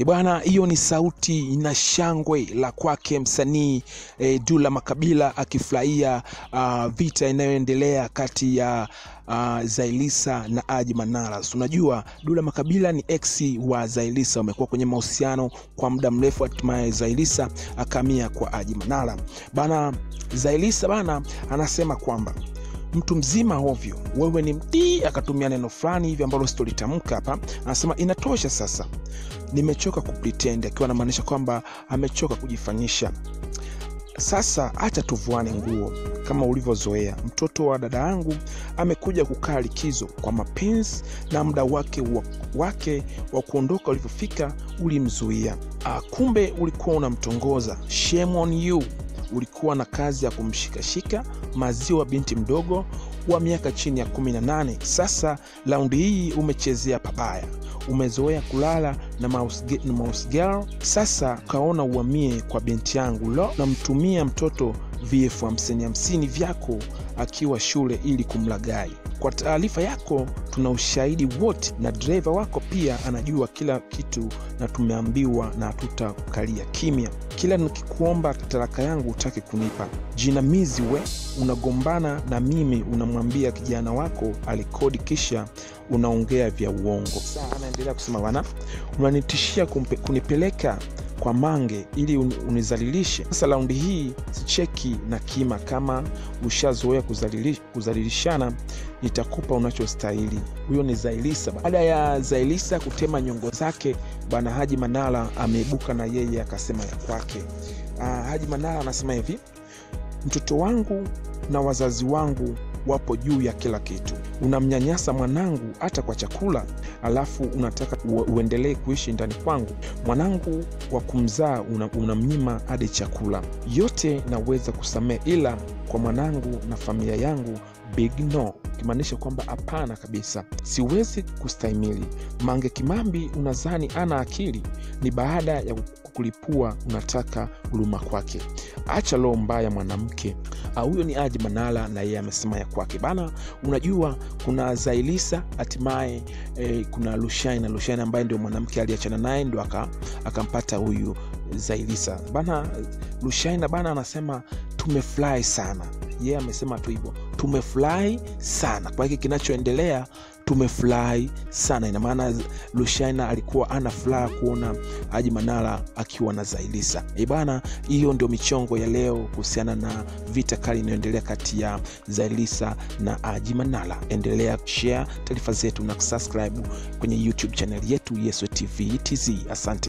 Bwana, hiyo ni sauti na shangwe la kwake msanii Dula Makabila akifurahia vita inayoendelea kati ya Zaiylissa na Haji Manara. Unajua Dula Makabila ni ex wa Zaiylissa, wamekuwa kwenye mahusiano kwa muda mrefu, hatimaye Zaiylissa akamia kwa Haji Manara. Bana, Zaiylissa bana anasema kwamba mtu mzima ovyo, wewe ni mtii, akatumia neno fulani hivi ambalo sitolitamka hapa. Anasema inatosha sasa, nimechoka kupretend, akiwa anamaanisha kwamba amechoka kujifanyisha. Sasa acha tuvuane nguo kama ulivyozoea. Mtoto wa dada yangu amekuja kukaa likizo kwa mapenzi, na muda wake wa kuondoka ulipofika ulimzuia. Kumbe ulikuwa unamtongoza. Shame on you. Ulikuwa na kazi ya kumshikashika maziwa binti mdogo wa miaka chini ya 18. Sasa raundi hii umechezea pabaya. Umezoea kulala na mouse girl. Sasa kaona uamie kwa binti yangu. Na mtumia mtoto VF 50 vyako akiwa shule ili kumlagai. Kwa taarifa yako, tuna ushahidi wote, na driver wako pia anajua kila kitu, na tumeambiwa na hatutakalia kimya. Kila nikikuomba talaka yangu utaki kunipa. Jinamizi we, unagombana na mimi, unamwambia kijana wako alikodi, kisha unaongea vya uongo. Sasa anaendelea kusema, bwana, unanitishia kunipeleka kwa Mange ili unizalilishe. Sasa raundi hii sicheki na kima, kama ushazoea kuzalilishana nitakupa unachostahili. Huyo ni Zaiylissa. Baada ya Zaiylissa kutema nyongo zake, bwana Haji Manara ameibuka na yeye akasema ya kwake. Haji Manara anasema hivi: mtoto wangu na wazazi wangu wapo juu ya kila kitu. Unamnyanyasa mwanangu hata kwa chakula, alafu unataka uendelee kuishi ndani kwangu. Mwanangu wa kumzaa unamnyima hadi chakula. Yote naweza kusamehe, ila kwa mwanangu na familia yangu big no. Kimaanisha kwamba hapana kabisa, siwezi kustahimili. Mange Kimambi unadhani ana akili? Ni baada ya kulipua unataka huruma kwake. Acha roho mbaya mwanamke. Huyo ni Haji Manara, na yeye amesema ya kwake. Bana, unajua kuna Zaiylissa, hatimaye kuna Lushaina ambaye ndio mwanamke aliachana naye, ndio akampata huyu Zaiylissa. Bana, Lushaina bana anasema tumefly sana. Yeye amesema tu hivyo, tumefly sana kwa hiki kinachoendelea, tumefly sana. Ina maana Lushaina alikuwa ana furaha kuona Haji Manara akiwa na Zaiylissa. Bana, hiyo ndio michongo ya leo kuhusiana na vita kali inayoendelea kati ya Zaiylissa na Haji Manara. Endelea share taarifa zetu na subscribe kwenye YouTube channel yetu Yeso TV TZ. Asante.